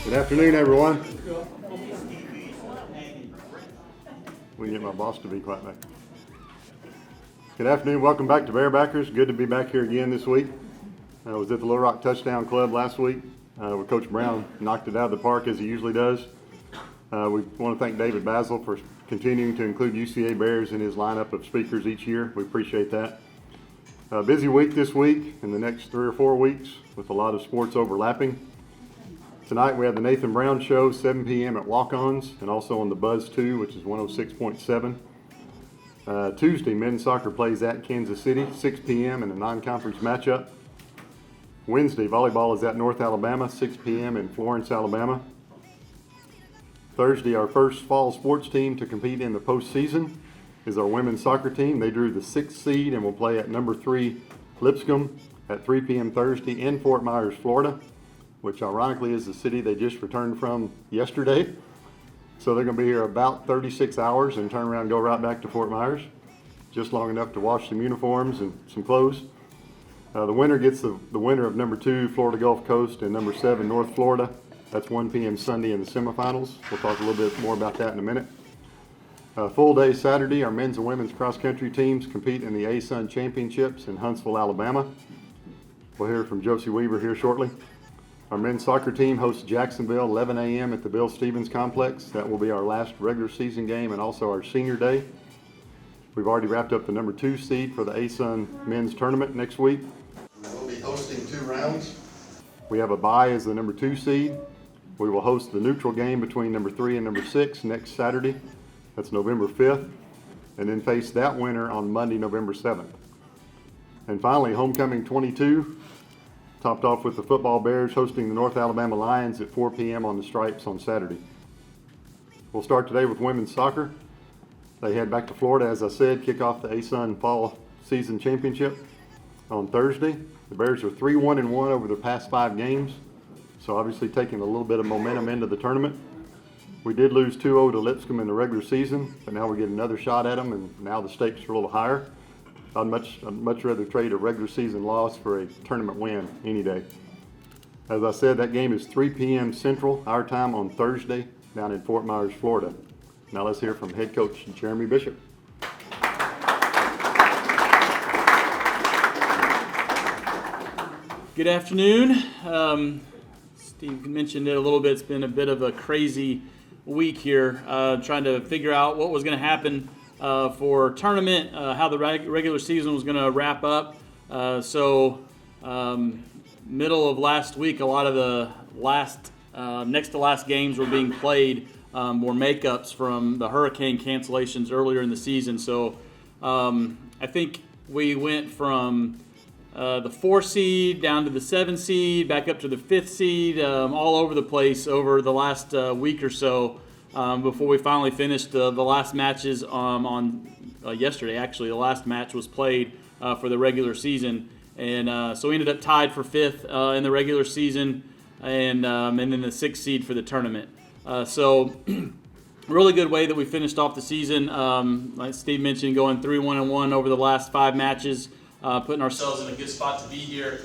Good afternoon, everyone. We can get my boss to be quiet back. Good afternoon. Welcome back to Bearbackers. Good to be back here again this week. I was at the Little Rock Touchdown Club last week where Coach Brown knocked it out of the park as he usually does. We want to thank David Basil for continuing to include UCA Bears in his lineup of speakers each year. We appreciate that. Busy week this week and the next 3 or 4 weeks with a lot of sports overlapping. Tonight we have the Nathan Brown Show, 7 p.m. at Walk-Ons, and also on the Buzz 2, which is 106.7. Tuesday, men's soccer plays at Kansas City, 6 p.m. in a non-conference matchup. Wednesday, volleyball is at North Alabama, 6 p.m. in Florence, Alabama. Thursday, our first fall sports team to compete in the postseason is our women's soccer team. They drew the 6th seed and will play at number 3 Lipscomb at 3 p.m. Thursday in Fort Myers, Florida, which ironically is the city they just returned from yesterday. So they're going to be here about 36 hours and turn around and go right back to Fort Myers, just long enough to wash some uniforms and some clothes. The winner gets the winner of number 2 Florida Gulf Coast and number 7 North Florida. That's 1 p.m. Sunday in the semifinals. We'll talk a little bit more about that in a minute. Full day Saturday, our men's and women's cross-country teams compete in the ASUN Championships in Huntsville, Alabama. We'll hear from Josey Weaver here shortly. Our men's soccer team hosts Jacksonville 11 a.m. at the Bill Stevens Complex. That will be our last regular season game and also our senior day. We've already wrapped up the number 2 seed for the ASUN men's tournament next week. We'll be hosting 2 rounds. We have a bye as the number 2 seed. We will host the neutral game between number 3 and number 6 next Saturday. That's November 5th. And then face that winner on Monday, November 7th. And finally, Homecoming 22. Topped off with the football Bears hosting the North Alabama Lions at 4 p.m. on the Stripes on Saturday. We'll start today with women's soccer. They head back to Florida, as I said, kick off the ASUN Fall Season Championship on Thursday. The Bears are 3-1-1 over their past 5 games, so obviously taking a little bit of momentum into the tournament. We did lose 2-0 to Lipscomb in the regular season, but now we get another shot at them, and now the stakes are a little higher. I'd much rather trade a regular season loss for a tournament win any day. As I said, that game is 3 p.m. Central, our time on Thursday, down in Fort Myers, Florida. Now let's hear from head coach Jeremy Bishop. Good afternoon. Steve mentioned it a little bit. It's been a bit of a crazy week here, trying to figure out what was going to happen for tournament, how the regular season was going to wrap up. Middle of last week, a lot of the next to last games were being played, were makeups from the hurricane cancellations earlier in the season. So I think we went from the 4 seed down to the 7 seed, back up to the 5th seed, all over the place over the last week or so. Before we finally finished the last matches on yesterday. Actually, the last match was played for the regular season, and so we ended up tied for 5th in the regular season, and then the 6th seed for the tournament. Really good way that we finished off the season. Like Steve mentioned, going 3-1-1 over the last 5 matches, putting ourselves in a good spot to be here.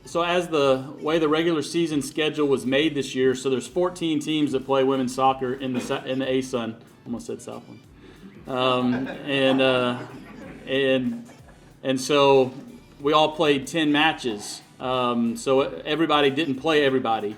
So as the way the regular season schedule was made this year, so there's 14 teams that play women's soccer in the ASUN. Almost said Southland. And so we all played 10 matches. So everybody didn't play everybody.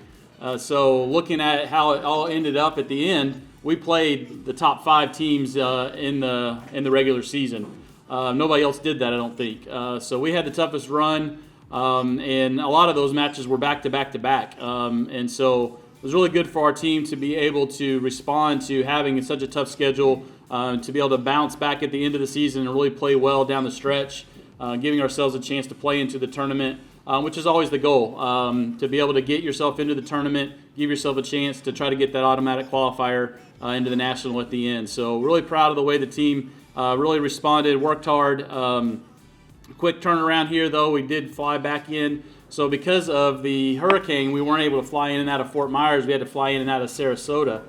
So looking at how it all ended up at the end, we played the top 5 teams in the regular season. Nobody else did that, I don't think. So we had the toughest run. And a lot of those matches were back to back to back. And so it was really good for our team to be able to respond to having such a tough schedule, to be able to bounce back at the end of the season and really play well down the stretch, giving ourselves a chance to play into the tournament, which is always the goal, to be able to get yourself into the tournament, give yourself a chance to try to get that automatic qualifier into the national at the end. So really proud of the way the team really responded, worked hard. Quick turnaround here, though. We did fly back in. So because of the hurricane, we weren't able to fly in and out of Fort Myers. We had to fly in and out of Sarasota.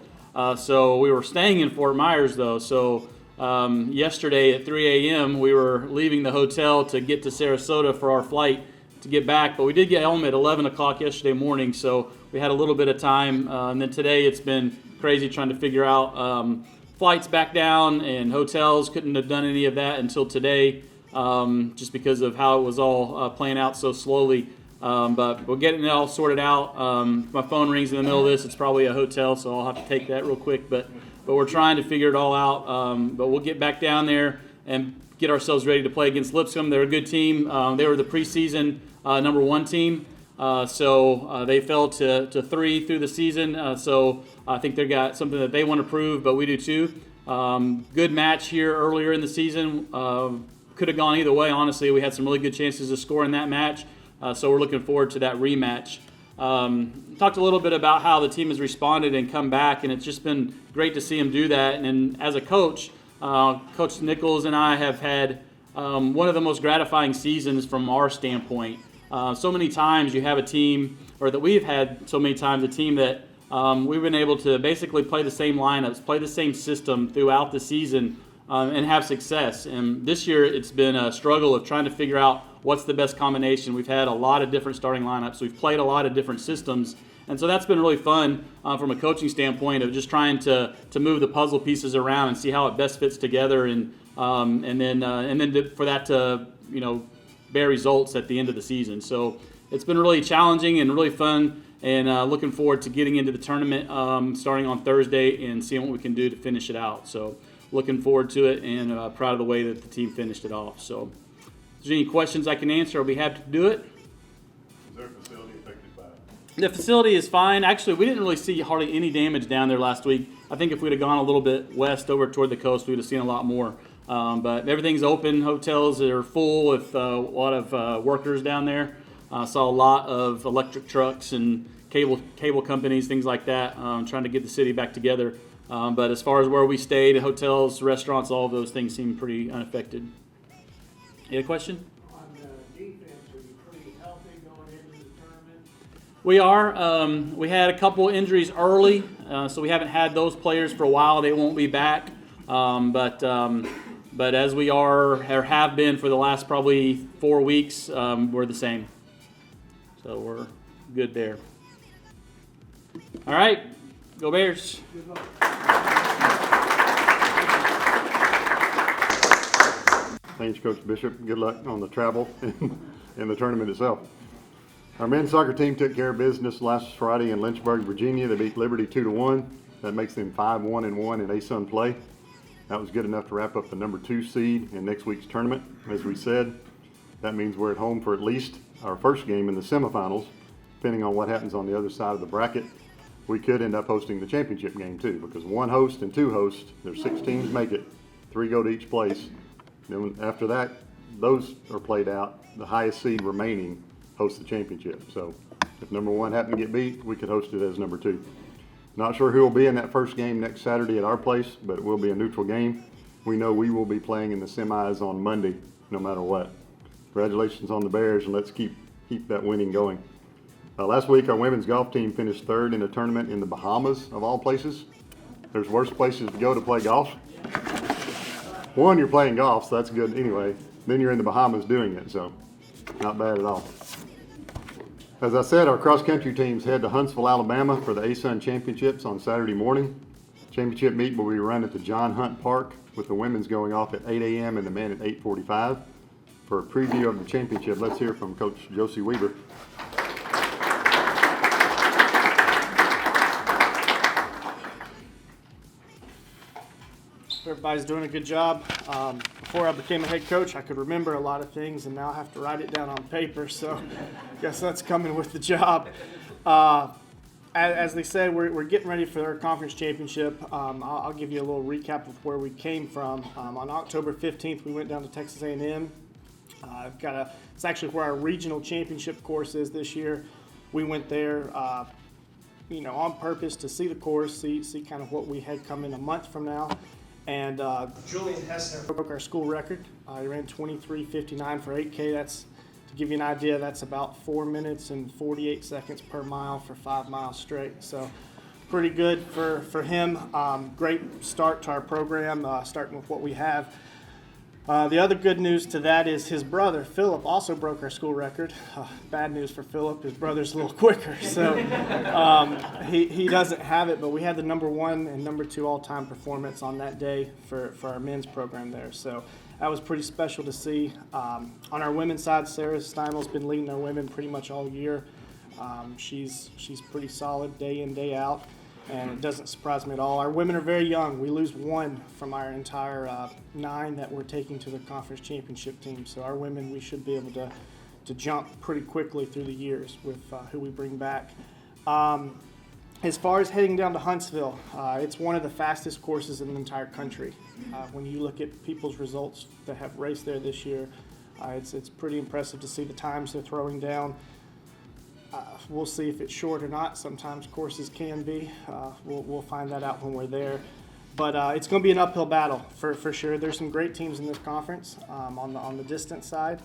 So we were staying in Fort Myers, though. So yesterday at 3 a.m., we were leaving the hotel to get to Sarasota for our flight to get back. But we did get home at 11 o'clock yesterday morning, so we had a little bit of time. And then today it's been crazy trying to figure out flights back down and hotels. Couldn't have done any of that until today, just because of how it was all playing out so slowly. But we're getting it all sorted out. If my phone rings in the middle of this, it's probably a hotel, so I'll have to take that real quick. But we're trying to figure it all out. But we'll get back down there and get ourselves ready to play against Lipscomb. They're a good team. They were the preseason number 1 team. So they fell to 3 through the season. So I think they've got something that they want to prove, but we do too. Good match here earlier in the season. Could have gone either way, honestly. We had some really good chances to score in that match. So we're looking forward to that rematch. Talked a little bit about how the team has responded and come back, and it's just been great to see them do that. And as a coach, Coach Nichols and I have had one of the most gratifying seasons from our standpoint. So many times you have a team, or that we've had so many times, a team that we've been able to basically play the same lineups, play the same system throughout the season, and have success. And this year it's been a struggle of trying to figure out what's the best combination. We've had a lot of different starting lineups. We've played a lot of different systems. And so that's been really fun from a coaching standpoint of just trying to move the puzzle pieces around and see how it best fits together, and then for that to bear results at the end of the season. So it's been really challenging and really fun, and looking forward to getting into the tournament starting on Thursday and seeing what we can do to finish it out. So looking forward to it, and proud of the way that the team finished it off. So if there's any questions I can answer, I'll be happy to do it. Is there a facility affected by it? The facility is fine. Actually, we didn't really see hardly any damage down there last week. I think if we'd have gone a little bit west over toward the coast, we'd have seen a lot more. But everything's open. Hotels are full with a lot of workers down there. Saw a lot of electric trucks and cable companies, things like that, trying to get the city back together. But as far as where we stayed, hotels, restaurants, all of those things seem pretty unaffected. You had a question? On the defense, are you pretty healthy going into the tournament? We are. We had a couple injuries early, so we haven't had those players for a while. They won't be back. But as we are or have been for the last probably 4 weeks, we're the same. So we're good there. All right. Go Bears. Good luck. Thanks, Coach Bishop. Good luck on the travel and the tournament itself. Our men's soccer team took care of business last Friday in Lynchburg, Virginia. They beat Liberty 2-1. That makes them 5-1-1 in ASUN play. That was good enough to wrap up the number 2 seed in next week's tournament. As we said, that means we're at home for at least our first game in the semifinals. Depending on what happens on the other side of the bracket, we could end up hosting the championship game too, because 1 host and 2 hosts, there's 6 teams make it, 3 go to each place. Then after that, those are played out. The highest seed remaining hosts the championship. So if number 1 happened to get beat, we could host it as number 2. Not sure who will be in that first game next Saturday at our place, but it will be a neutral game. We know we will be playing in the semis on Monday, no matter what. Congratulations on the Bears, and let's keep that winning going. Last week, our women's golf team finished 3rd in a tournament in the Bahamas, of all places. There's worse places to go to play golf. One, you're playing golf, so that's good anyway. Then you're in the Bahamas doing it, so not bad at all. As I said, our cross-country teams head to Huntsville, Alabama for the ASUN Championships on Saturday morning. Championship meet will be run at the John Hunt Park, with the women's going off at 8 a.m. and the men at 8:45. For a preview of the championship, let's hear from Coach Josey Weaver. Everybody's doing a good job. Before I became a head coach, I could remember a lot of things, and now I have to write it down on paper, so I guess that's coming with the job. As they said, we're getting ready for our conference championship. I'll give you a little recap of where we came from. On October 15th, we went down to Texas A&M. It's actually where our regional championship course is this year. We went there, on purpose to see the course, see kind of what we had coming a month from now. And Julian Hessner broke our school record. He ran 23:59 for 8K. That's, to give you an idea, that's about 4 minutes and 48 seconds per mile for 5 miles straight. So pretty good for him. Great start to our program, starting with what we have. The other good news to that is his brother, Philip, also broke our school record. Bad news for Philip, his brother's a little quicker, so he doesn't have it, but we had the number 1 and number 2 all-time performance on that day for our men's program there. So that was pretty special to see. On our women's side, Sarah Steimel's been leading our women pretty much all year. She's pretty solid day in, day out. And it doesn't surprise me at all. Our women are very young. We lose 1 from our entire 9 that we're taking to the conference championship team. So our women, we should be able to jump pretty quickly through the years with who we bring back. As far as heading down to Huntsville, it's one of the fastest courses in the entire country. When you look at people's results that have raced there this year, it's pretty impressive to see the times they're throwing down. We'll see if it's short or not. Sometimes courses can be. We'll find that out when we're there. But it's going to be an uphill battle for sure. There's some great teams in this conference on the distance side.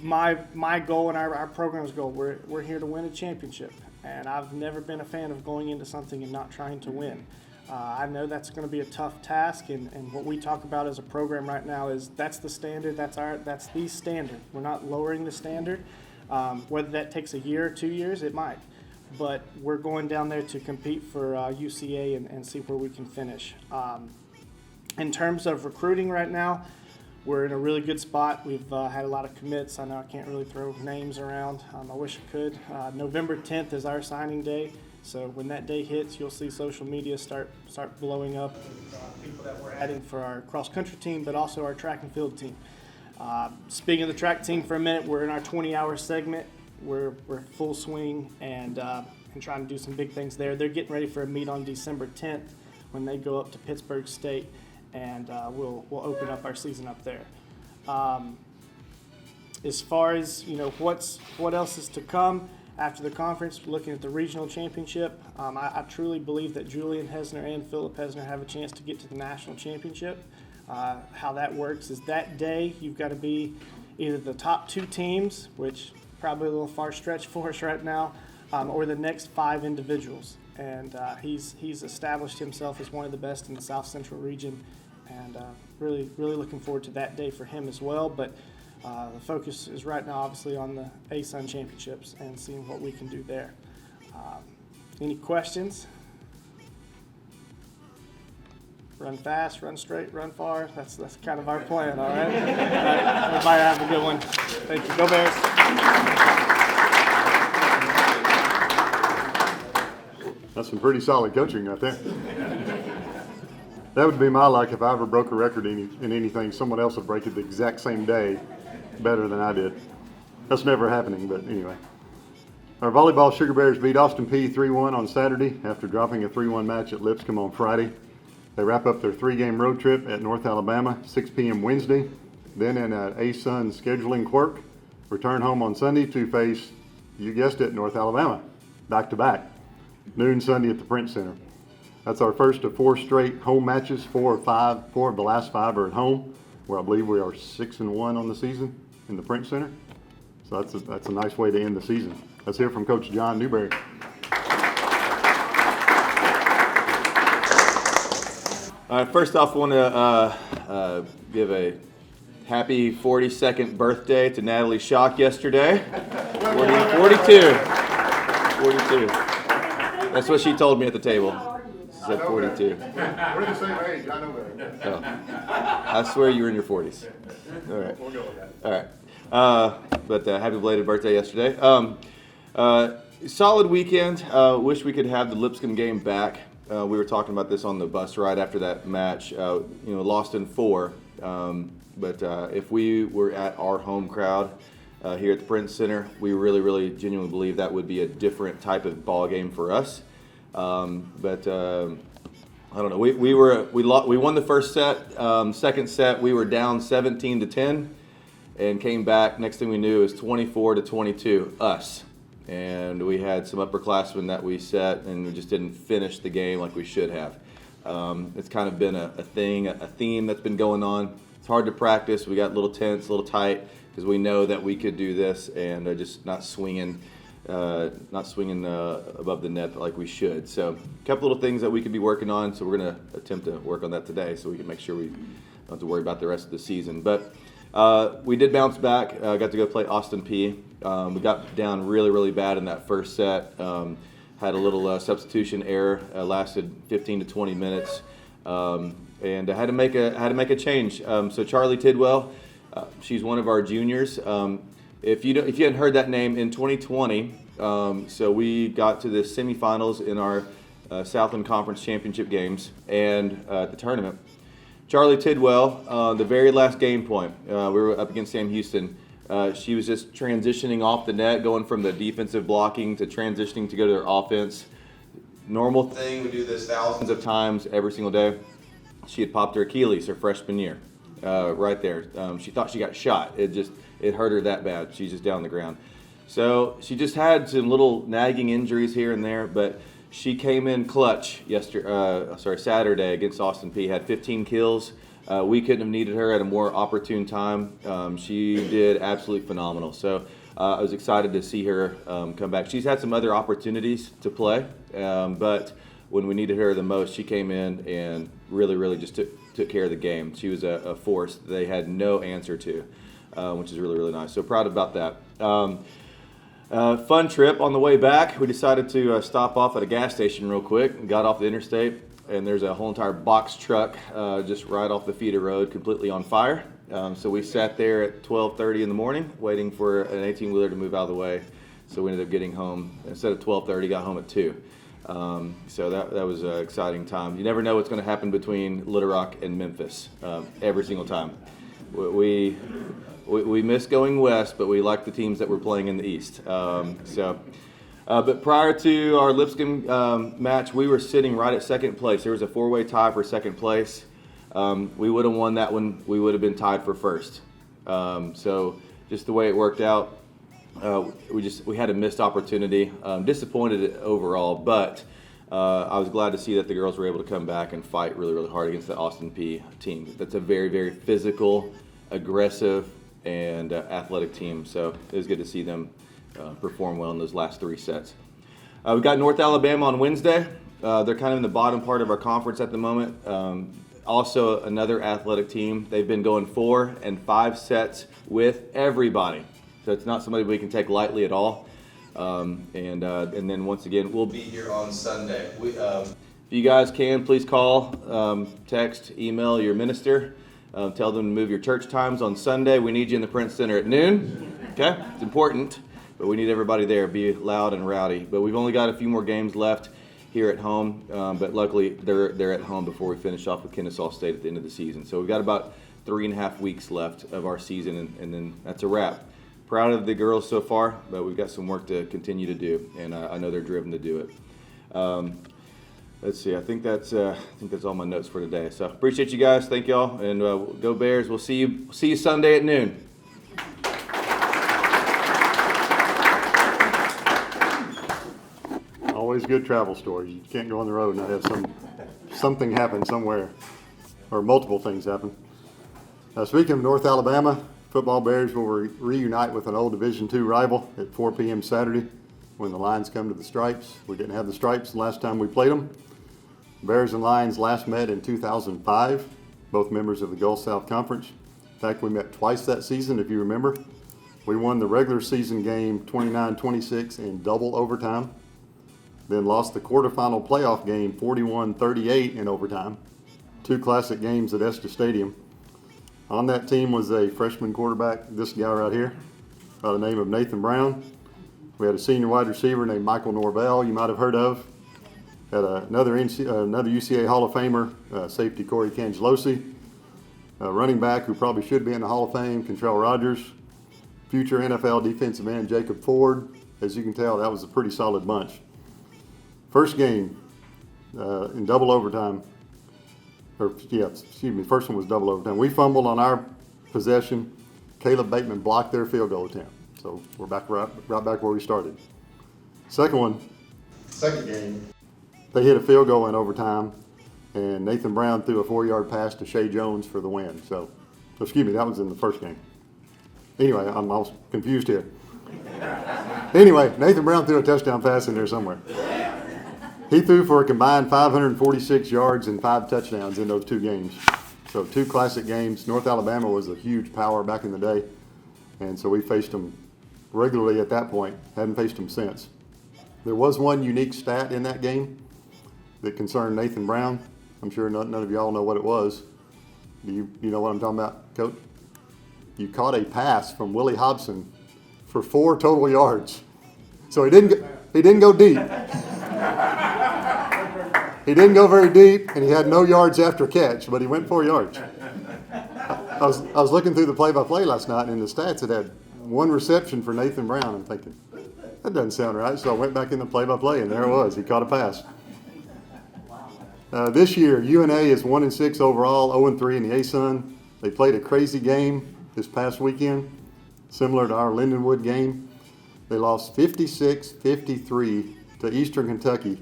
My goal and our program's goal, we're here to win a championship. And I've never been a fan of going into something and not trying to win. I know that's going to be a tough task, and what we talk about as a program right now is that's the standard. That's the standard. We're not lowering the standard. Whether that takes a year or 2 years, it might. But we're going down there to compete for UCA and see where we can finish. In terms of recruiting right now, we're in a really good spot. We've had a lot of commits. I know I can't really throw names around. I wish I could. November 10th is our signing day. So when that day hits, you'll see social media start blowing up with people that we're adding for our cross-country team, but also our track and field team. Speaking of the track team for a minute, we're in our 20-hour segment. We're full swing and trying to do some big things there. They're getting ready for a meet on December 10th when they go up to Pittsburgh State, and we'll open up our season up there. As far as what else is to come after the conference, looking at the regional championship, I truly believe that Julian Hesner and Philip Hesner have a chance to get to the national championship. How that works is that day you've got to be either the top 2 teams, which probably a little far stretch for us right now, or the next 5 individuals. And he's established himself as one of the best in the South Central region, and really looking forward to that day for him as well. But the focus is right now obviously on the ASUN championships and seeing what we can do there. Any questions? Run fast, run straight, run far. That's kind of our plan, all right? All right, everybody have a good one. Thank you. Go Bears. That's some pretty solid coaching right there. That would be my luck if I ever broke a record in anything. Someone else would break it the exact same day better than I did. That's never happening, but anyway. Our volleyball Sugar Bears beat Austin Peay 3-1 on Saturday after dropping a 3-1 match at Lipscomb on Friday. They wrap up their 3-game road trip at North Alabama, 6 p.m. Wednesday. Then in an ASUN scheduling quirk, return home on Sunday to face, you guessed it, North Alabama, back-to-back, noon Sunday at the Print Center. That's our first of 4 straight home matches. 4 of the last 5 are at home, where I believe we are 6-1 on the season in the Print Center. So that's a nice way to end the season. Let's hear from Coach John Newberry. First off, I want to give a happy 42nd birthday to Natalie Schock yesterday. 42. That's what she told me at the table. She said 42. We're the same age. I know that. Oh. I swear you were in your 40s. All right. We'll go with that. All right. But happy belated birthday yesterday. Solid weekend. Wish we could have the Lipscomb game back. We were talking about this on the bus ride after that match. Lost in 4. But if we were at our home crowd here at the Print Center, we really genuinely believe that would be a different type of ball game for us. But I don't know. We won the first set. Second set, we were down 17-10, and came back. Next thing we knew, it was 24-22. Us. And we had some upperclassmen that we set, and we just didn't finish the game like we should have. It's kind of been a theme that's been going on. It's hard to practice. We got a little tense, a little tight, because we know that we could do this, and just not swinging above the net like we should. So a couple little things that we could be working on. So we're going to attempt to work on that today, so we can make sure we don't have to worry about the rest of the season. But we did bounce back. Got to go play Austin P. We got down really, really bad in that first set. Had a little substitution error. Lasted 15 to 20 minutes, and I had to make a change. So Charlie Tidwell, she's one of our juniors. If you hadn't heard that name, in 2020, so we got to the semifinals in our Southland Conference Championship games and the tournament. Charlie Tidwell, the very last game point, we were up against Sam Houston. She was just transitioning off the net, going from the defensive blocking to transitioning to go to their offense. Normal thing, we do this thousands of times every single day. She had popped her Achilles her freshman year, right there. She thought she got shot. It hurt her that bad. She's just down on the ground. So she just had some little nagging injuries here and there, but she came in clutch Saturday against Austin P. Had 15 kills. We couldn't have needed her at a more opportune time. She did absolutely phenomenal. So I was excited to see her come back. She's had some other opportunities to play, but when we needed her the most, she came in and really, really just took care of the game. She was a force they had no answer to, which is really, really nice. So proud about that. Fun trip on the way back. We decided to stop off at a gas station real quick and got off the interstate. And there's a whole entire box truck just right off the feeder road, completely on fire. So we sat there at 12:30 in the morning, waiting for an 18-wheeler to move out of the way. So we ended up getting home instead of 12:30, got home at 2. So that was an exciting time. You never know what's going to happen between Little Rock and Memphis every single time. We miss going west, but we like the teams that we're playing in the east. But prior to our Lipscomb match, we were sitting right at second place. There was a 4-way tie for second place. We would have won that one. We would have been tied for first. So just the way it worked out, we had a missed opportunity. Disappointed overall, but I was glad to see that the girls were able to come back and fight really, really hard against the Austin P team. That's a very, very physical, aggressive, and athletic team. So it was good to see them perform well in those last 3 sets. We've got North Alabama on Wednesday. They're kind of in the bottom part of our conference at the moment. Also another athletic team. They've been going 4 and 5 sets with everybody. So it's not somebody we can take lightly at all. And then once again, we'll be here on Sunday. If you guys can, please call, text, email your minister. Tell them to move your church times on Sunday. We need you in the Prince Center at noon. Okay? It's important. But we need everybody there. Be loud and rowdy. But we've only got a few more games left here at home. But luckily, they're at home before we finish off with Kennesaw State at the end of the season. So we've got about 3.5 weeks left of our season, and then that's a wrap. Proud of the girls so far, but we've got some work to continue to do, and I know they're driven to do it. Let's see. I think that's all my notes for today. So appreciate you guys. Thank y'all, and go Bears. We'll see you Sunday at noon. Always good travel stories. You can't go on the road and not have something happen somewhere, or multiple things happen. Speaking of North Alabama, football Bears will reunite with an old Division II rival at 4 p.m. Saturday when the Lions come to the Stripes. We didn't have the Stripes the last time we played them. Bears and Lions last met in 2005, both members of the Gulf South Conference. In fact, we met twice that season, if you remember. We won the regular season game 29-26 in double overtime, then lost the quarterfinal playoff game 41-38 in overtime. 2 classic games at Estes Stadium. On that team was a freshman quarterback, this guy right here, by the name of Nathan Brown. We had a senior wide receiver named Michael Norvell, you might have heard of. Had another UCA Hall of Famer, safety Corey Cangelosi. A running back who probably should be in the Hall of Fame, Contrell Rogers. Future NFL defensive end Jacob Ford. As you can tell, that was a pretty solid bunch. First game in double overtime. First one was double overtime. We fumbled on our possession. Caleb Bateman blocked their field goal attempt. So we're back right back where we started. Second game, they hit a field goal in overtime, and Nathan Brown threw a 4-yard pass to Shea Jones for the win. That was in the first game. Anyway, I'm all confused here. Anyway, Nathan Brown threw a touchdown pass in there somewhere. He threw for a combined 546 yards and 5 touchdowns in those 2 games. So 2 classic games. North Alabama was a huge power back in the day, and so we faced them regularly at that point. Hadn't faced them since. There was one unique stat in that game that concerned Nathan Brown. I'm sure none of y'all know what it was. Do you know what I'm talking about, Coach? You caught a pass from Willie Hobson for 4 total yards. So he didn't go deep. He didn't go very deep, and he had no yards after catch, but he went 4 yards. I was looking through the play-by-play last night, and in the stats it had 1 reception for Nathan Brown. I'm thinking, that doesn't sound right. So I went back in the play-by-play, and there it was. He caught a pass. This year, UNA is 1-6 overall, 0-3 in the ASUN. They played a crazy game this past weekend, similar to our Lindenwood game. They lost 56-53 to Eastern Kentucky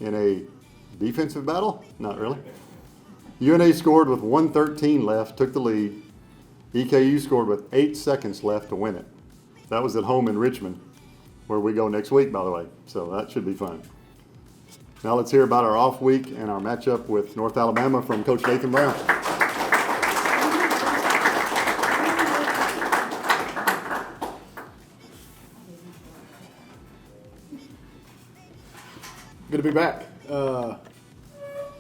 in a defensive battle? Not really. UNA scored with 1:13 left, took the lead. EKU scored with 8 seconds left to win it. That was at home in Richmond, where we go next week, by the way. So that should be fun. Now let's hear about our off week and our matchup with North Alabama from Coach Nathan Brown. Good to be back.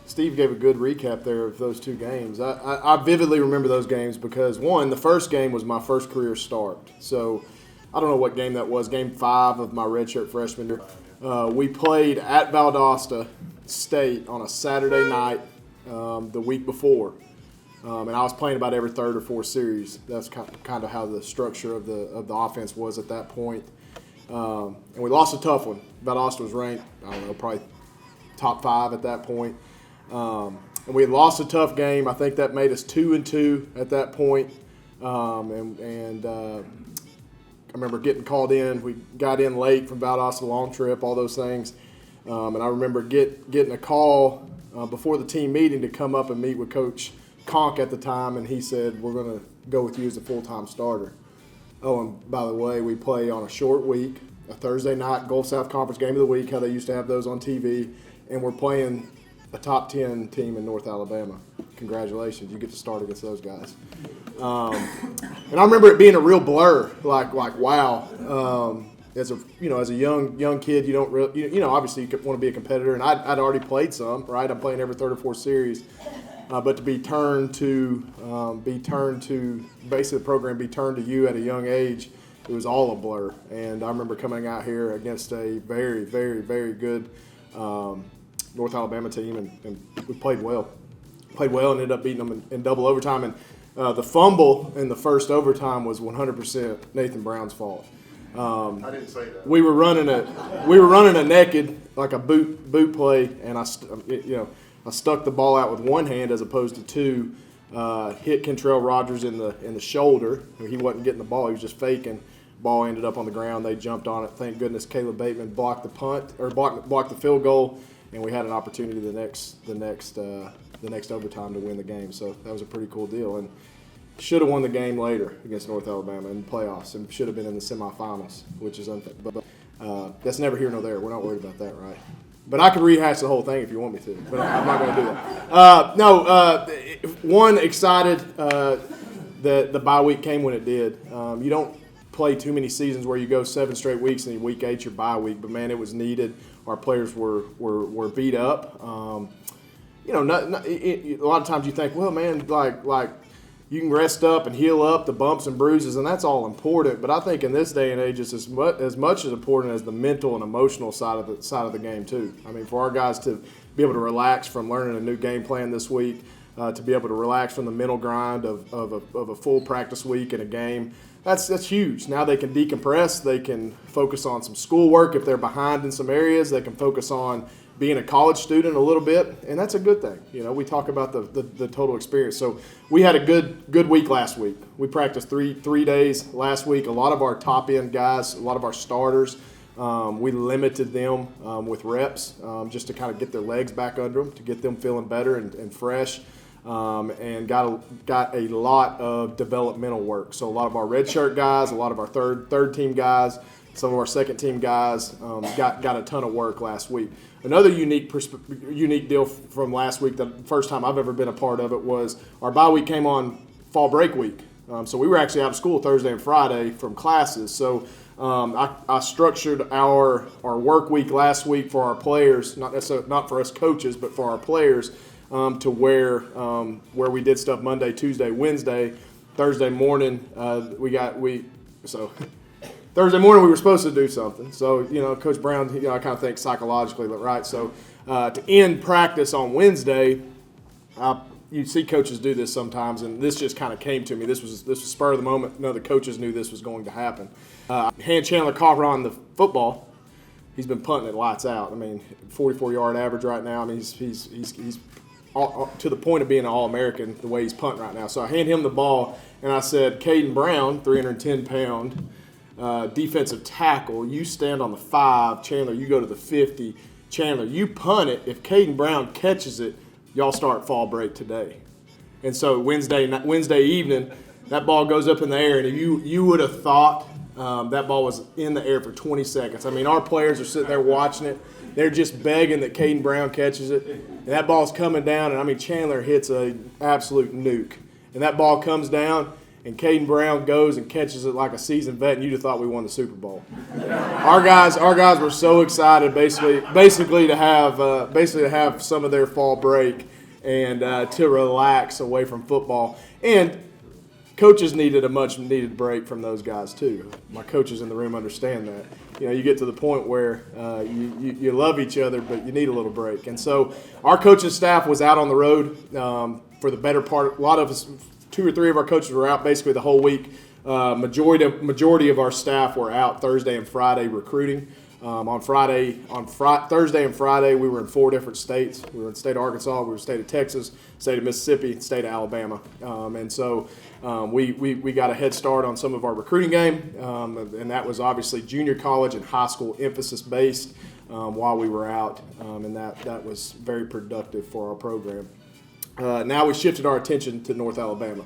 Steve gave a good recap there of those 2 games. I vividly remember those games because, one, the first game was my first career start. So I don't know what game that was, game 5 of my redshirt freshman year. We played at Valdosta State on a Saturday night the week before. And I was playing about every 3rd or 4th series. That's kind of how the structure of the offense was at that point. And we lost a tough one. Valdosta was ranked, I don't know, probably top 5 at that point. And we had lost a tough game. I think that made us 2-2 at that point. I remember getting called in. We got in late from Valdosta, long trip, all those things. And I remember getting a call before the team meeting to come up and meet with Coach Conk at the time, and he said, we're going to go with you as a full-time starter. Oh, and by the way, we play on a short week, a Thursday night Gulf South Conference game of the week, how they used to have those on TV, and we're playing a top 10 team in North Alabama. Congratulations, you get to start against those guys. And I remember it being a real blur, like wow. As a young kid, you don't really, obviously you want to be a competitor, and I'd already played some, right? I'm playing every 3rd or 4th series. But to be turned to basically the program be turned to you at a young age, it was all a blur. And I remember coming out here against a very, very, very good North Alabama team, and we played well. And ended up beating them in double overtime. And the fumble in the first overtime was 100% Nathan Brown's fault. I didn't say that. We were running a naked, like a boot play, and I stuck the ball out with one hand as opposed to 2. Hit Kentrell Rogers in the shoulder. He wasn't getting the ball; he was just faking. Ball ended up on the ground. They jumped on it. Thank goodness Caleb Bateman blocked the punt or blocked the field goal, and we had an opportunity the next overtime to win the game. So that was a pretty cool deal. And should have won the game later against North Alabama in the playoffs, and should have been in the semifinals, which is unfair. But that's never here nor there. We're not worried about that, right? But I could rehash the whole thing if you want me to, but I'm not going to do that. One, excited that the bye week came when it did. You don't play too many seasons where you go 7 straight weeks and week 8 your bye week, but man, it was needed. Our players were beat up. A lot of times you think, well, man, like you can rest up and heal up the bumps and bruises, and that's all important. But I think in this day and age, it's as much as important as the mental and emotional side of the game too. I mean, for our guys to be able to relax from learning a new game plan this week, to be able to relax from the mental grind of a full practice week and a game, that's huge. Now they can decompress. They can focus on some schoolwork if they're behind in some areas. They can focus on being a college student a little bit, and that's a good thing. We talk about the total experience. So we had a good week last week. We practiced three days last week. A lot of our top end guys, a lot of our starters, we limited them with reps just to kind of get their legs back under them, to get them feeling better and fresh, and got a lot of developmental work. So a lot of our redshirt guys, a lot of our third team guys, Some of our second team guys got a ton of work last week. Another unique deal from last week, the first time I've ever been a part of it, was our bye week came on fall break week. So we were actually out of school Thursday and Friday from classes. So I structured our work week last week for our players, not for us coaches, but for our players, to where we did stuff Monday, Tuesday, Wednesday, Thursday morning. Thursday morning we were supposed to do something. So Coach Brown, I kind of think psychologically, right? So to end practice on Wednesday, you see coaches do this sometimes, and this just kind of came to me. This was spur of the moment. None of the coaches knew this was going to happen. Hand Chandler Copper on the football. He's been punting it lights out. I mean, 44-yard average right now. I mean, he's all, to the point of being an All-American the way he's punting right now. So I hand him the ball, and I said, Caden Brown, 310-pound defensive tackle, you stand on the 5. Chandler, you go to the 50. Chandler, you punt it. If Caden Brown catches it, y'all start fall break today. And so Wednesday evening, that ball goes up in the air, and if you would have thought that ball was in the air for 20 seconds. I mean, our players are sitting there watching it. They're just begging that Caden Brown catches it. And that ball's coming down, and I mean, Chandler hits an absolute nuke. And that ball comes down, and Caden Brown goes and catches it like a seasoned vet, and you'd have thought we won the Super Bowl. Our guys were so excited, basically to have some of their fall break and to relax away from football. And coaches needed a much-needed break from those guys too. My coaches in the room understand that. You get to the point where you love each other, but you need a little break. And so our coaching staff was out on the road for the better part. A lot of us. 2 or 3 of our coaches were out basically the whole week. Majority of our staff were out Thursday and Friday recruiting. Thursday and Friday, we were in 4 different states. We were in the state of Arkansas, we were in the state of Texas, state of Mississippi, and state of Alabama. And so we got a head start on some of our recruiting game, and that was obviously junior college and high school emphasis based while we were out, and that was very productive for our program. Now we shifted our attention to North Alabama,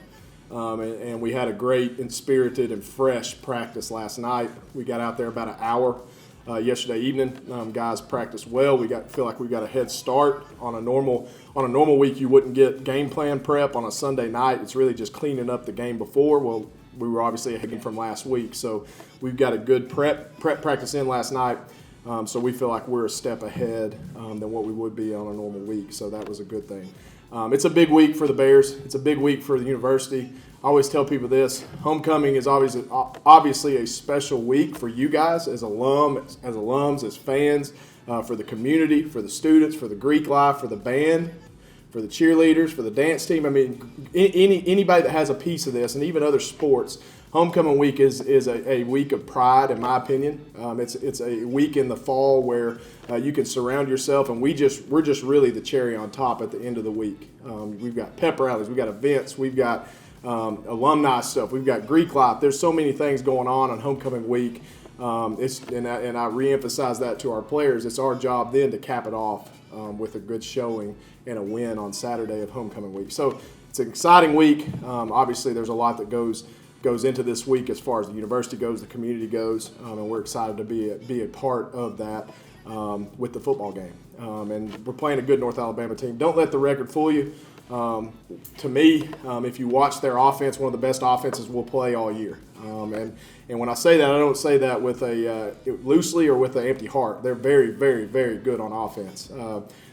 and we had a great and spirited and fresh practice last night. We got out there about an hour yesterday evening. Guys practiced well. Feel like we got a head start on a normal week. You wouldn't get game plan prep on a Sunday night. It's really just cleaning up the game before. Well, we were obviously ahead from last week, so we've got a good prep practice in last night. So we feel like we're a step ahead than what we would be on a normal week. So that was a good thing. It's a big week for the Bears. It's a big week for the university. I always tell people this: homecoming is obviously a special week for you guys as alums, as fans, for the community, for the students, for the Greek life, for the band, for the cheerleaders, for the dance team. I mean, anybody that has a piece of this, and even other sports. Homecoming week is a week of pride, in my opinion. It's a week in the fall where you can surround yourself, and we're just really the cherry on top at the end of the week. We've got pep rallies, we've got events, we've got alumni stuff, we've got Greek life. There's so many things going on homecoming week. And I reemphasize that to our players. It's our job then to cap it off with a good showing and a win on Saturday of homecoming week. So it's an exciting week. Obviously, there's a lot that goes into this week as far as the university goes, the community goes, and we're excited to be a part of that with the football game. And we're playing a good North Alabama team. Don't let the record fool you. To me, if you watch their offense, one of the best offenses we'll play all year. And when I say that, I don't say that with loosely or with an empty heart. They're very, very, very good on offense.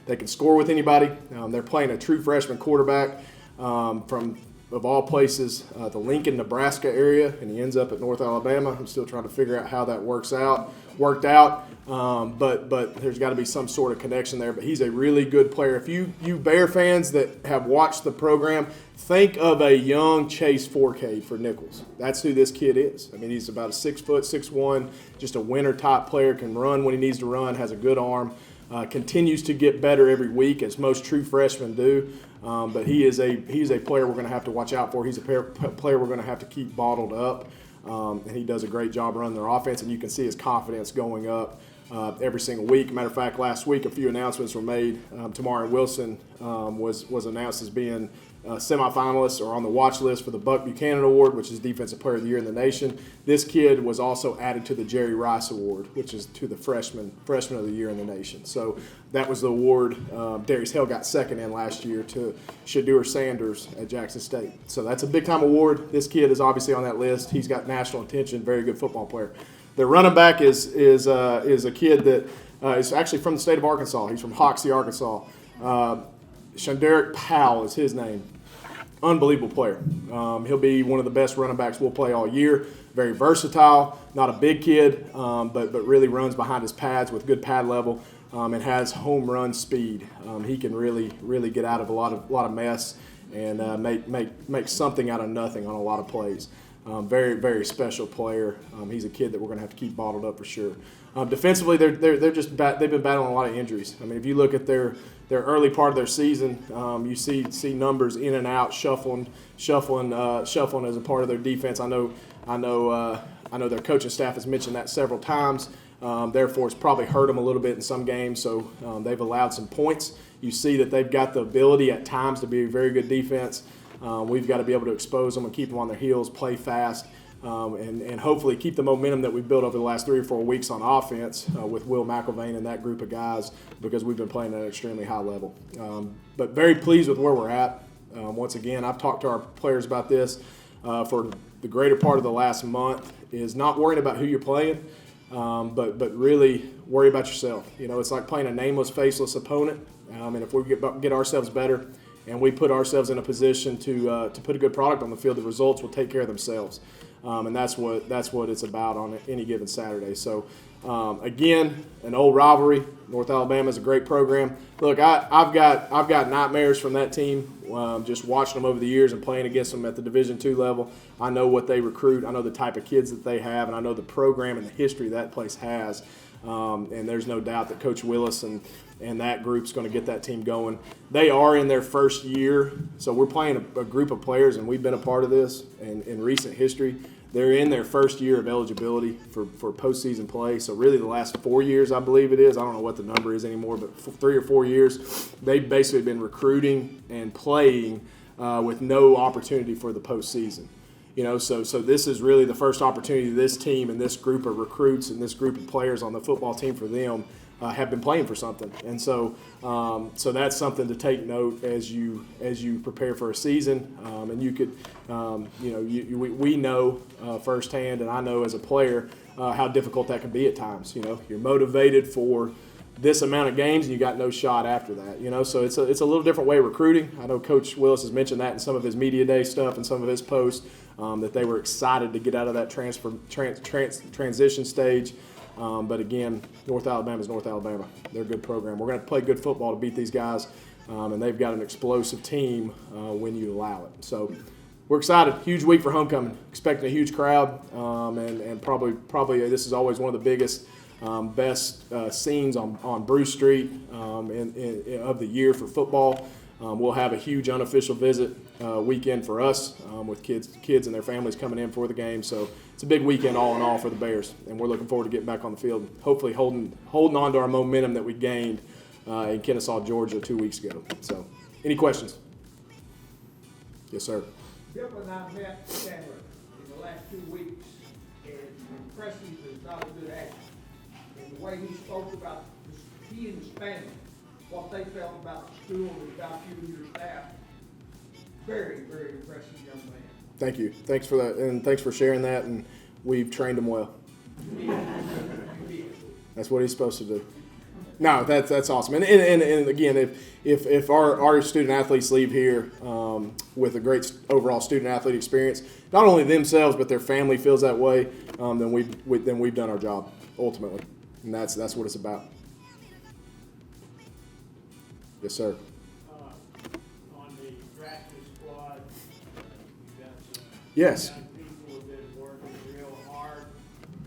They can score with anybody. They're playing a true freshman quarterback from, of all places, the Lincoln, Nebraska area, and he ends up at North Alabama. I'm still trying to figure out how that worked out. But there's got to be some sort of connection there. But he's a really good player. If you Bear fans that have watched the program, think of a young Chase Forcade for Nichols. That's who this kid is. I mean, he's about a 6 foot, 6'1", just a winner-type player, can run when he needs to run, has a good arm, continues to get better every week, as most true freshmen do. But he's a player we're going to have to watch out for. He's a player we're going to have to keep bottled up. And he does a great job running their offense, and you can see his confidence going up every single week. Matter of fact, last week a few announcements were made. Tamari Wilson was announced as being semifinalist or on the watch list for the Buck Buchanan Award, which is Defensive Player of the Year in the nation. This kid was also added to the Jerry Rice Award, which is to the Freshman of the Year in the nation. So that was the award Darius Hale got second in last year to Shadur Sanders at Jackson State. So that's a big-time award. This kid is obviously on that list. He's got national attention, very good football player. The running back is a kid that is actually from the state of Arkansas. He's from Hoxie, Arkansas. Shanderick Powell is his name. Unbelievable player. He'll be one of the best running backs we'll play all year. Very versatile, not a big kid, but really runs behind his pads with good pad level and has home run speed. He can really get out of a lot of mess and make something out of nothing on a lot of plays. Very, very special player. He's a kid that we're going to have to keep bottled up for sure. Defensively, they've been battling a lot of injuries. I mean, if you look at their early part of their season, you see numbers in and out, shuffling as a part of their defense. I know their coaching staff has mentioned that several times. Therefore, it's probably hurt them a little bit in some games. So they've allowed some points. You see that they've got the ability at times to be a very good defense. We've got to be able to expose them and keep them on their heels, play fast, and hopefully keep the momentum that we've built over the last 3 or 4 weeks on offense with Will McIlvain and that group of guys, because we've been playing at an extremely high level. But very pleased with where we're at. Once again, I've talked to our players about this for the greater part of the last month, is not worrying about who you're playing, but really worry about yourself. You know, it's like playing a nameless, faceless opponent, and if we get ourselves better and we put ourselves in a position to put a good product on the field, the results will take care of themselves. And that's what it's about on any given Saturday. So, again, an old rivalry. North Alabama is a great program. Look, I've got nightmares from that team. Just watching them over the years and playing against them at the Division II level. I know what they recruit. I know the type of kids that they have, and I know the program and the history that place has. And there's no doubt that Coach Willis and that group's going to get that team going. They are in their first year, so we're playing a group of players, and we've been a part of this in recent history. They're in their first year of eligibility for postseason play. So really the last 4 years, I believe it is. I don't know what the number is anymore, but 3 or 4 years, they've basically been recruiting and playing with no opportunity for the postseason. You know, so this is really the first opportunity this team and this group of recruits and this group of players on the football team for them have been playing for something. And so that's something to take note as you prepare for a season. And you could, we know firsthand, and I know as a player how difficult that can be at times. You know, you're motivated for this amount of games and you got no shot after that. You know, so it's a little different way of recruiting. I know Coach Willis has mentioned that in some of his media day stuff and some of his posts, that they were excited to get out of that transition stage. But again, North Alabama is North Alabama. They're a good program. We're going to play good football to beat these guys, and they've got an explosive team when you allow it. So we're excited. Huge week for homecoming. Expecting a huge crowd, and probably this is always one of the biggest, best scenes on Bruce Street of the year for football. We'll have a huge unofficial visit weekend for us with kids and their families coming in for the game. So it's a big weekend all in all for the Bears, and we're looking forward to getting back on the field, hopefully holding on to our momentum that we gained in Kennesaw, Georgia 2 weeks ago. So any questions? Yes, sir. Bill and I met Chandler in the last 2 weeks, and impressive is not a good act. And the way he spoke about he and his family, what they felt about the school and about you and your staff, very, very impressive young man. Thank you. Thanks for that, and thanks for sharing that. And we've trained him well. That's what he's supposed to do. No, that's awesome. And again, if our student athletes leave here with a great overall student athlete experience, not only themselves but their family feels that way, then we've done our job ultimately, and that's what it's about. Yes, sir. On the practice squad, you got some Yes. young people have been working real hard.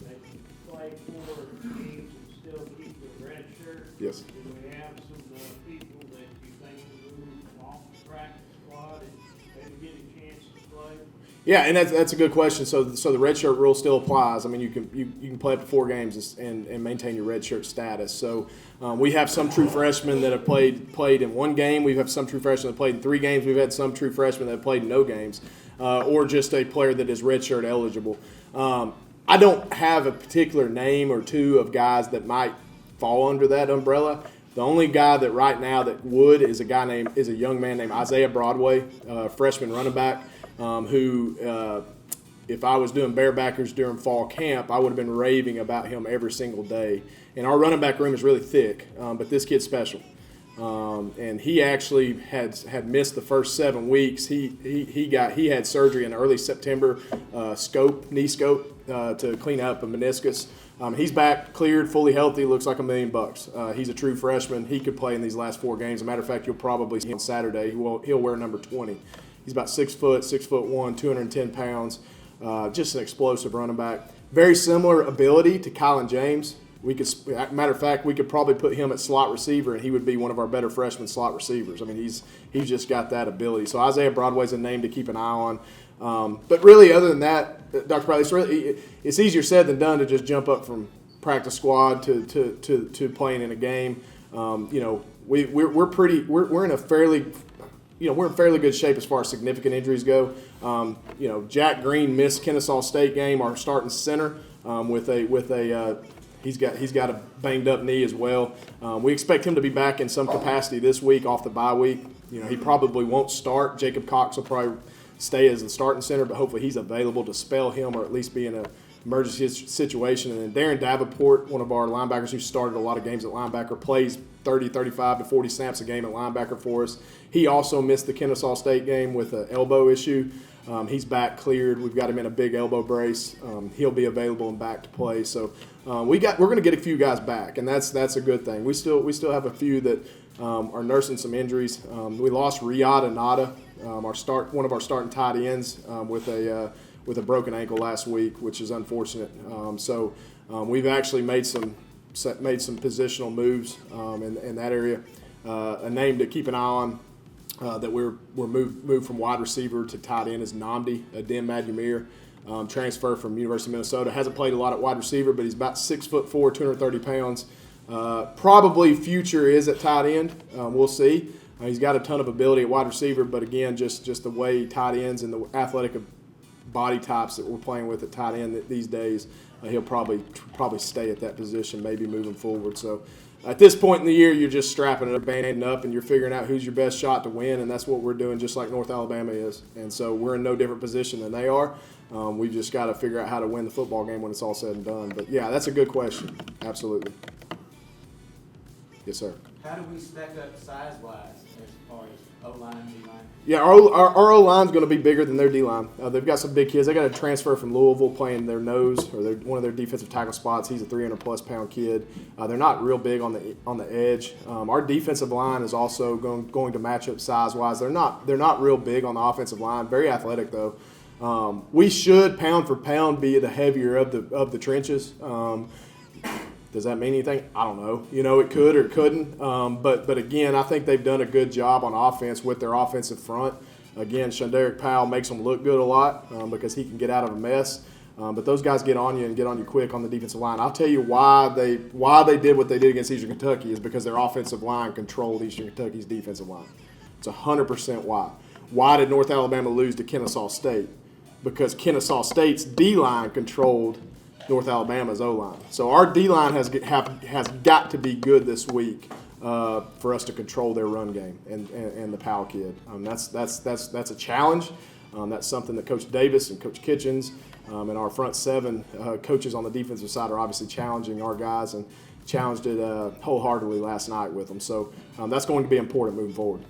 They can play 4 games and still keep the red shirt. Yes. Do we have some people that you think will move off the practice squad and maybe get a chance to play? Yeah, and that's a good question. So the redshirt rule still applies. I mean, you can play up to 4 games and maintain your redshirt status. So we have some true freshmen that have played in 1 game. We have some true freshmen that played in 3 games. We've had some true freshmen that have played in no games, or just a player that is redshirt eligible. I don't have a particular name or 2 of guys that might fall under that umbrella. The only guy that right now that would is a young man named Isaiah Broadway, freshman running back. Who, if I was doing barebackers during fall camp, I would have been raving about him every single day. And our running back room is really thick, but this kid's special. And he actually had missed the first 7 weeks. He had surgery in early September, knee scope to clean up a meniscus. He's back, cleared, fully healthy, looks like $1 million. He's a true freshman. He could play in these last 4 games. As a matter of fact, you'll probably see him Saturday. He'll wear number 20. He's about 6 foot, 6'1", 210 pounds. Just an explosive running back. Very similar ability to Kylan James. Matter of fact, we could probably put him at slot receiver, and he would be one of our better freshman slot receivers. I mean, he's just got that ability. So Isaiah Broadway's a name to keep an eye on. But really, other than that, Dr. Bradley, it's easier said than done to just jump up from practice squad to playing in a game. We're in a fairly we're in fairly good shape as far as significant injuries go. Jack Green missed Kennesaw State game, our starting center, he's got a banged up knee as well. We expect him to be back in some capacity this week off the bye week. He probably won't start. Jacob Cox will probably stay as the starting center, but hopefully he's available to spell him or at least be in an emergency situation. And then Darren Davenport, one of our linebackers who started a lot of games at linebacker, plays 30, 35 to 40 snaps a game at linebacker for us. He also missed the Kennesaw State game with an elbow issue. He's back cleared. We've got him in a big elbow brace. He'll be available and back to play. So we're going to get a few guys back, and that's a good thing. We still have a few that are nursing some injuries. We lost Riyad Anada, one of our starting tight ends, with a broken ankle last week, which is unfortunate. We've actually made some positional moves in that area. A name to keep an eye on that we're moved from wide receiver to tight end is Namdi Adem Madumir, transfer from University of Minnesota. Hasn't played a lot at wide receiver, but he's about 6'4", 230 pounds. Probably future is at tight end. We'll see. He's got a ton of ability at wide receiver, but again, just the way tight ends and the athletic body types that we're playing with at tight end these days, he'll probably stay at that position, maybe moving forward. So at this point in the year, you're just strapping it, banding up, and you're figuring out who's your best shot to win, and that's what we're doing, just like North Alabama is. And so we're in no different position than they are. We've just got to figure out how to win the football game when it's all said and done. But, yeah, that's a good question. Absolutely. Yes, sir. How do we stack up size-wise as far as O-line, D-line? Yeah, our O-line's going to be bigger than their D-line. They've got some big kids. They got a transfer from Louisville playing their nose, or one of their defensive tackle spots. He's a 300-plus pound kid. They're not real big on the edge. Our defensive line is also going to match up size-wise. They're not real big on the offensive line. Very athletic, though. We should, pound for pound, be the heavier of the trenches. Does that mean anything? I don't know. It could or it couldn't. But again, I think they've done a good job on offense with their offensive front. Again, Shunderick Powell makes them look good a lot because he can get out of a mess. But those guys get on you quick on the defensive line. I'll tell you why they did what they did against Eastern Kentucky is because their offensive line controlled Eastern Kentucky's defensive line. It's 100% why. Why did North Alabama lose to Kennesaw State? Because Kennesaw State's D-line controlled North Alabama's O-line. So our D-line has got to be good this week for us to control their run game and the Powell kid. That's a challenge. That's something that Coach Davis and Coach Kitchens and our front 7 coaches on the defensive side are obviously challenging our guys and challenged it wholeheartedly last night with them. So that's going to be important moving forward.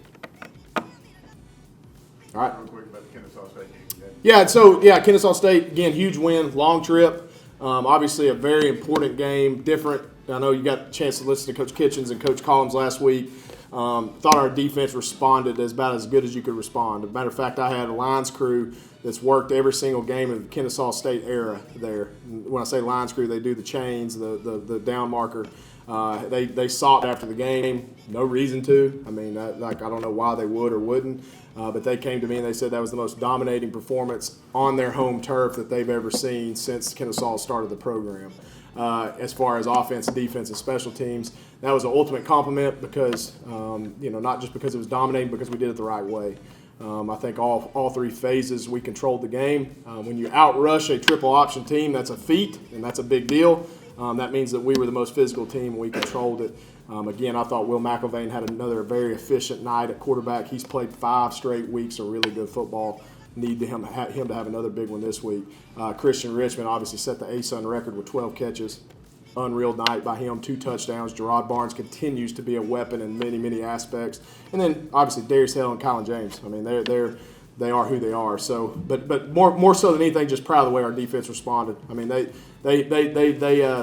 All right. Real quick about the Kennesaw State game. Yeah, Kennesaw State, again, huge win, long trip. Obviously a very important game, different. I know you got a chance to listen to Coach Kitchens and Coach Collins last week. Thought our defense responded about as good as you could respond. As a matter of fact, I had a lines crew that's worked every single game of the Kennesaw State era there. When I say lines crew, they do the chains, the down marker. They sought after the game. No reason to. I mean, I don't know why they would or wouldn't. But they came to me and they said that was the most dominating performance on their home turf that they've ever seen since Kennesaw started the program. As far as offense, defense, and special teams, that was an ultimate compliment because, not just because it was dominating, because we did it the right way. I think all three phases we controlled the game. When you outrush a triple option team, that's a feat, and that's a big deal. That means that we were the most physical team and we controlled it. Again, I thought Will McIlvain had another very efficient night at quarterback. He's played 5 straight weeks of really good football. Need him to have another big one this week. Christian Richmond obviously set the ASUN record with 12 catches. Unreal night by him, 2 touchdowns. Gerard Barnes continues to be a weapon in many, many aspects. And then obviously Darius Hill and Colin James. I mean, they are who they are. So, but more so than anything, just proud of the way our defense responded. I mean, they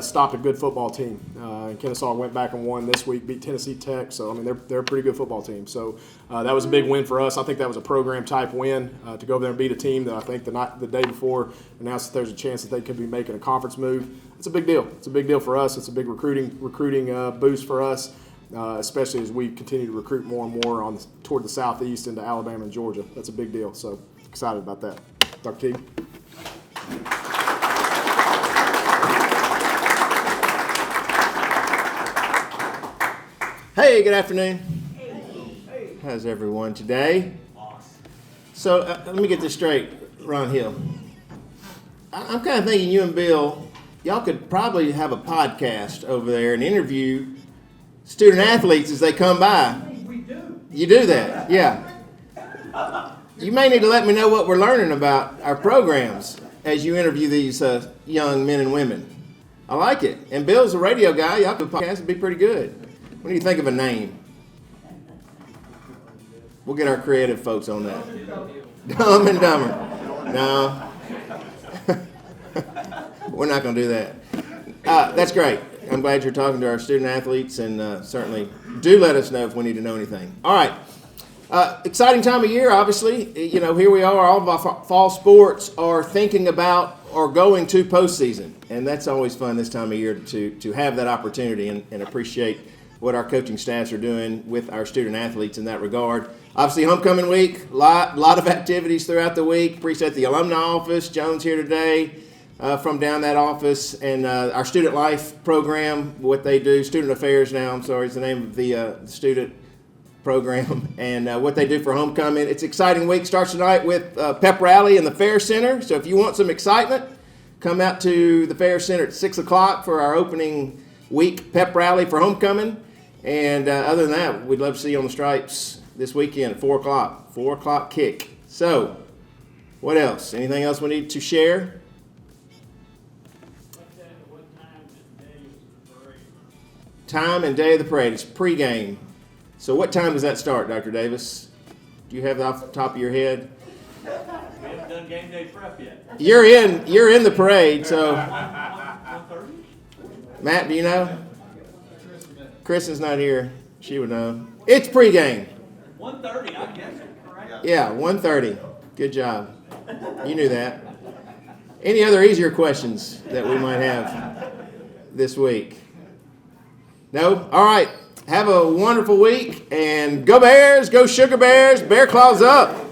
stopped a good football team. And Kennesaw went back and won this week, beat Tennessee Tech. So, I mean, they're a pretty good football team. So that was a big win for us. I think that was a program-type win to go over there and beat a team that I think the day before announced that there's a chance that they could be making a conference move. It's a big deal. It's a big deal for us. It's a big recruiting boost for us, especially as we continue to recruit more and more toward the southeast into Alabama and Georgia. That's a big deal. So excited about that. Dr. T. Hey, good afternoon. How's everyone today? So let me get this straight, Ron Hill. I'm kind of thinking you and Bill, y'all could probably have a podcast over there and interview student athletes as they come by. We do. You do that, yeah. You may need to let me know what we're learning about our programs as you interview these young men and women. I like it. And Bill's a radio guy. Y'all could podcast. It'd be pretty good. What do you think of a name? We'll get our creative folks on that. Dumb and Dumber. No. We're not going to do that. That's great. I'm glad you're talking to our student athletes, and certainly do let us know if we need to know anything. All right. Exciting time of year, obviously. You know, here we are. All of our fall sports are thinking about or going to postseason, and that's always fun this time of year to have that opportunity and appreciate what our coaching staffs are doing with our student athletes in that regard. Obviously, homecoming week, lot of activities throughout the week. Appreciate the alumni office. Jones here today from down that office, and our student life program, what they do, student affairs now, I'm sorry, is the name of the student program, and what they do for homecoming. It's an exciting week. Starts tonight with pep rally in the Fair Center. So if you want some excitement, come out to the Fair Center at 6 o'clock for our opening week pep rally for homecoming. And other than that, we'd love to see you on the stripes this weekend at 4 o'clock. 4 o'clock kick. So, what else? Anything else we need to share? What time and day is the parade? Time and day of the parade. It's pregame. So what time does that start, Dr. Davis? Do you have that off the top of your head? We haven't done game day prep yet. You're in the parade, so 1:30? Matt, do you know? Chris is not here. She would know. It's pregame. 1:30, I guess, correct? Yeah, 1:30. Good job. You knew that. Any other easier questions that we might have this week? No? All right. Have a wonderful week, and go Bears, go Sugar Bears, Bear Claws up.